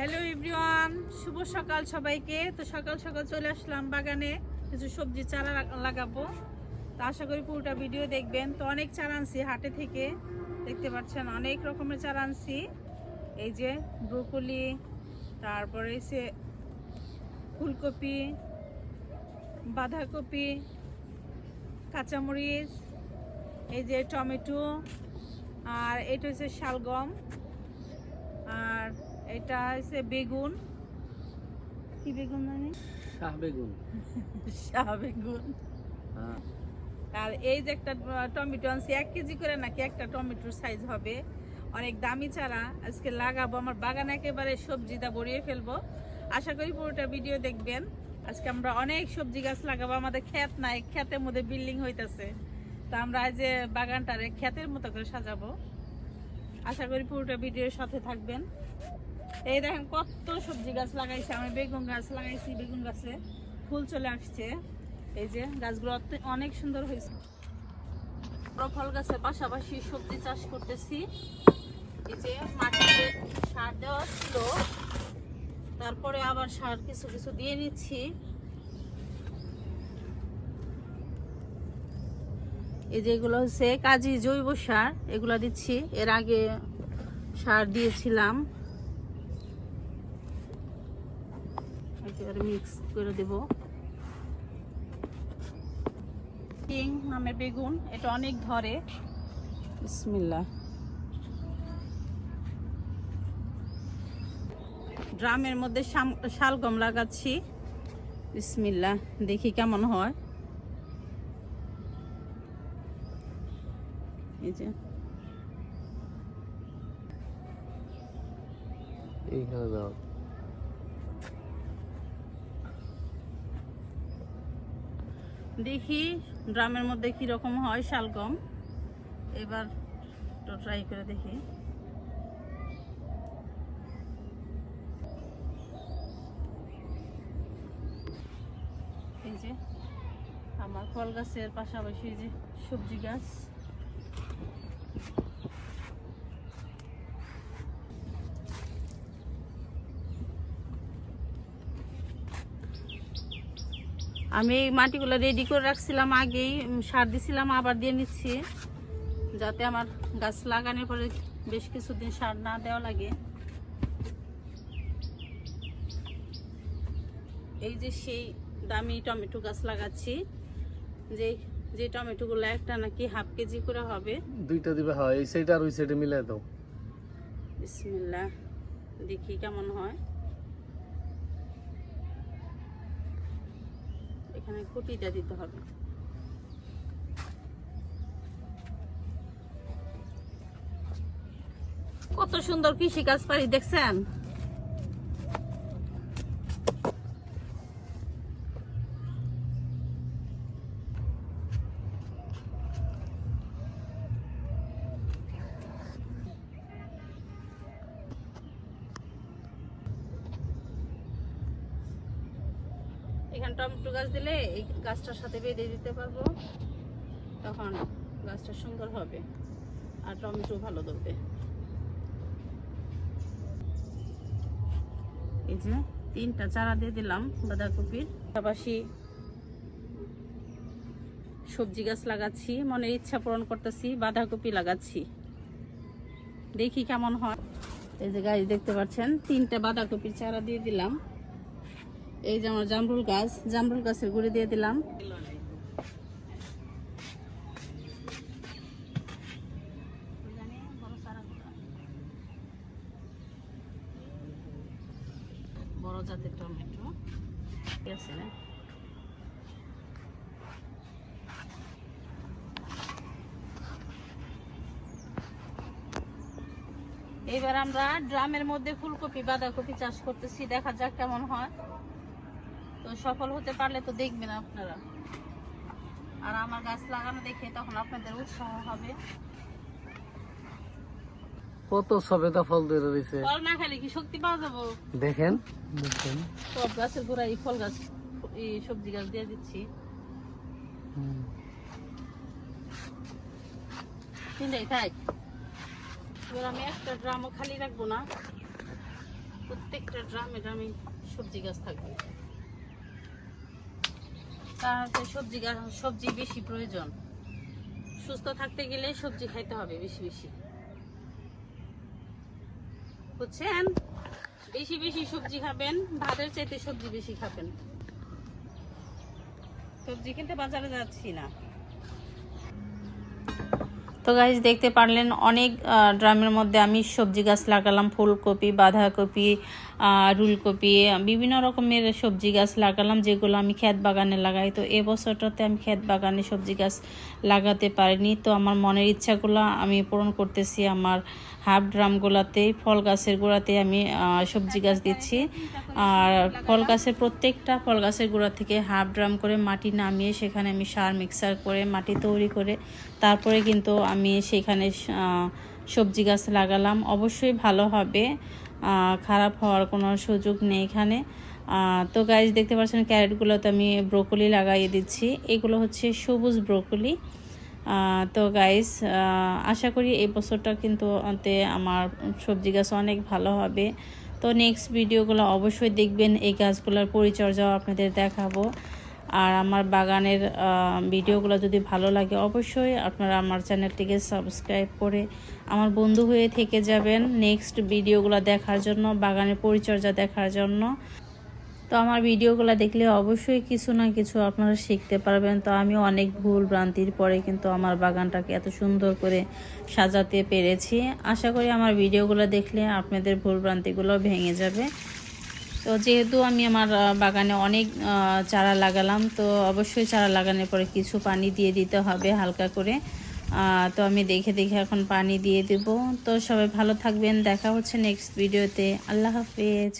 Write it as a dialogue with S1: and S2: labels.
S1: Hello everyone, শুভ সকাল সবাইকে। তো সকাল সকাল চলে আসলাম বাগানে, কিছু সবজি চারা লাগাবো। তো আশা করি পুরোটা ভিডিও দেখবেন। তো অনেক চারা আনছি হাটে থেকে, দেখতে পাচ্ছেন অনেক রকমের চারা আনছি। এই যে ব্রোকলি, তারপরে এসে ফুলকপি, বাঁধাকপি, কাঁচামরিচ, এই যে টমেটো, আর এটা হচ্ছে শালগম, আর এটা হচ্ছে বেগুন। কি বেগুন জানি?
S2: শাহ বেগুন।
S1: শাহ বেগুন। আর এই যে একটা টমেটো আনছি, 1 কেজি করে নাকি একটা টমেটোর সাইজ হবে। অনেক দামি চারা আজকে লাগাবো। আমার বাগান একেবারে সবজিটা ভরিয়ে ফেলবো। আশা করি পুরোটা ভিডিও দেখবেন। আজকে আমরা অনেক সবজি গাছ লাগাবো। আমাদের ক্ষেত নাই, ক্ষেতের মধ্যে বিল্ডিং হইতেছে। তো আমরা আজ যে বাগানটারে ক্ষেতের মতো করে সাজাবো। আশা করি পুরোটা ভিডিওর সাথে থাকবেন। এই দেখেন কত সবজি গাছ লাগাইছে। আমি বেগুন গাছ লাগাইছি, বেগুন গাছে ফুল চলে আসছে। এই যে গাছগুলো অনেক সুন্দর হয়েছে। ফল গাছের পাশাপাশি সবজি চাষ করতেছি। এই যে মাটিতে সার দেওয়া ছিল, তারপরে আবার সার কিছু কিছু দিয়ে নিচ্ছি। এই যে এগুলো হচ্ছে কাজী জৈব সার, এগুলো দিচ্ছি। এর আগে সার দিয়েছিলাম, একেবারে মিক্স করে দেব। কিং নামের বেগুন, এটা অনেক ধরে। বিসমিল্লাহ। ড্রামের মধ্যে শালগম লাগাচ্ছি। বিসমিল্লাহ, দেখি কেমন হয়। এই যে
S2: এইখানে দাও।
S1: দেখি ড্রামের মধ্যে কি রকম হয় শালগম। এবার তো ট্রাই করে দেখি। এই যে আমার ফল গাছের পাশাপাশি যে সবজি গাছ। আমি এই মাটিগুলো রেডি করে রাখছিলাম, আগেই সার দিছিলাম, আবার দিয়ে নিচ্ছি, যাতে আমার গাছ লাগানোর পরে বেশ কিছুদিন সার না দেওয়া লাগে। এই যে সেই দামি টমেটো গাছ লাগাচ্ছি, যে টমেটোগুলো একটা নাকি ½ কেজি করে হবে।
S2: দুইটা দিবে, হয় এই সাইড আর ওই সাইডে মিলাই দাও।
S1: বিসমিল্লাহ, দেখি কেমন হয়। এখানে খুঁটিটা দিতে হবে। কত সুন্দর কৃষি কাজ পারি, দেখছেন? এখানে টমেটো গাছ দিলে এই গাছটার সাথে বেঁধে দিতে পারবো, তখন গাছটা সুন্দর হবে আর টমেটো ভালো ধরবে। এই যে 3টা চারা দিয়ে দিলাম বাঁধাকপির, পাশাপাশি সবজি গাছ লাগাচ্ছি। মনের ইচ্ছা পূরণ করতেছি, বাঁধাকপি লাগাচ্ছি, দেখি কেমন হয়। এই যে গাছ দেখতে পাচ্ছেন, 3টা বাঁধাকপির চারা দিয়ে দিলাম। এই যে আমার জামরুল গাছ, জামরুল গাছের গুঁড়ি দিয়ে দিলাম। বড় জাতের টমেটো আছে না? এবার আমরা ড্রামের মধ্যে ফুলকপি বাঁধাকপি চাষ করতেছি, দেখা যাক কেমন হয়। তো সফল হতে পারলে তো দেখবেন আপনারা, আর আমার গাছ লাগানো দেখে তখন আপনাদের উৎসাহ হবে।
S2: কত সবেদা ফল ধরে রয়েছে।
S1: ফল না খেলে কি শক্তি পাওয়া যাবো?
S2: দেখেন দেখেন,
S1: সব গাছের গোড়ায় ফল গাছ, এই সবজি গাছ দিয়ে দিচ্ছি। তিনটাই থাক। এবার আমি একটা ড্রামও খালি রাখবো না, প্রত্যেকটা ড্রামে ড্রামে সবজি গাছ থাকবে। তাহলে সবজি বেশি প্রয়োজন। সুস্থ থাকতে গেলে সবজি খাইতে হবে বেশি বেশি, বুঝছেন? বেশি বেশি সবজি খাবেন, ভাতের চাইতে সবজি বেশি খাবেন। সবজি কিনতে বাজারে যাচ্ছি না। তো গাইস দেখতে পারলেন অনেক ড্রামের মধ্যে আমি সবজি গাছ লাগালাম, ফুলকপি, বাঁধাকপি, রুলকপি, বিভিন্ন রকমের সবজি গাছ লাগালাম যেগুলো আমি ক্ষেত বাগানে লাগাই। তো এবছরটাতে আমি ক্ষেত বাগানে সবজি গাছ লাগাতে পারিনি, তো আমার মনের ইচ্ছাগুলো আমি পূরণ করতেছি। আমার হাফ ড্রামগুলোতে ফল গাছের গোড়াতে আমি সবজি গাছ দিচ্ছি, আর প্রত্যেকটা ফল গাছের গোড়া থেকে হাফ ড্রাম করে মাটি নামিয়ে সেখানে আমি সার মিক্সার করে মাটি তৈরি করে তারপরে কিন্তু আমি সেখানে সবজি গাছ লাগালাম। অবশ্যই ভালো হবে, খারাপ হওয়ার কোনো সুযোগ নেই এখানে। তো গাইস দেখতে পাচ্ছেন ক্যারেটগুলোতে আমি ব্রোকলি লাগিয়ে দিচ্ছি। এগুলো হচ্ছে সবুজ ব্রোকলি। তো গাইস আশা করি এই বছরটা কিন্তু আমার সবজি গাছ অনেক ভালো হবে। তো নেক্সট ভিডিওগুলো অবশ্যই দেখবেন, এই গাছগুলোর পরিচর্যাও আপনাদের দেখাবো। আর আমার বাগানের ভিডিওগুলো যদি ভালো লাগে অবশ্যই আপনারা আমার চ্যানেলটিকে সাবস্ক্রাইব করে আমার বন্ধু হয়ে থেকে যাবেন নেক্সট ভিডিওগুলো দেখার জন্য, বাগানের পরিচর্যা দেখার জন্য। তো আমার ভিডিওগুলো দেখলে অবশ্যই কিছু না কিছু আপনারা শিখতে পারবেন। তো আমি অনেক ভুল ভ্রান্তির পরে কিন্তু আমার বাগানটাকে এত সুন্দর করে সাজাতে পেরেছি। আশা করি আমার ভিডিওগুলো দেখলে আপনাদের ভুল ভ্রান্তিগুলো ভেঙে যাবে। তো যেহেতু আমি আমার বাগানে অনেক চারা লাগালাম, তো অবশ্যই চারা লাগানোর পরে কিছু পানি দিয়ে দিতে হবে হালকা করে। তো আমি দেখে দেখে এখন পানি দিয়ে দেব। তো সবাই ভালো থাকবেন, দেখা হচ্ছে নেক্সট ভিডিওতে। আল্লাহ হাফেজ।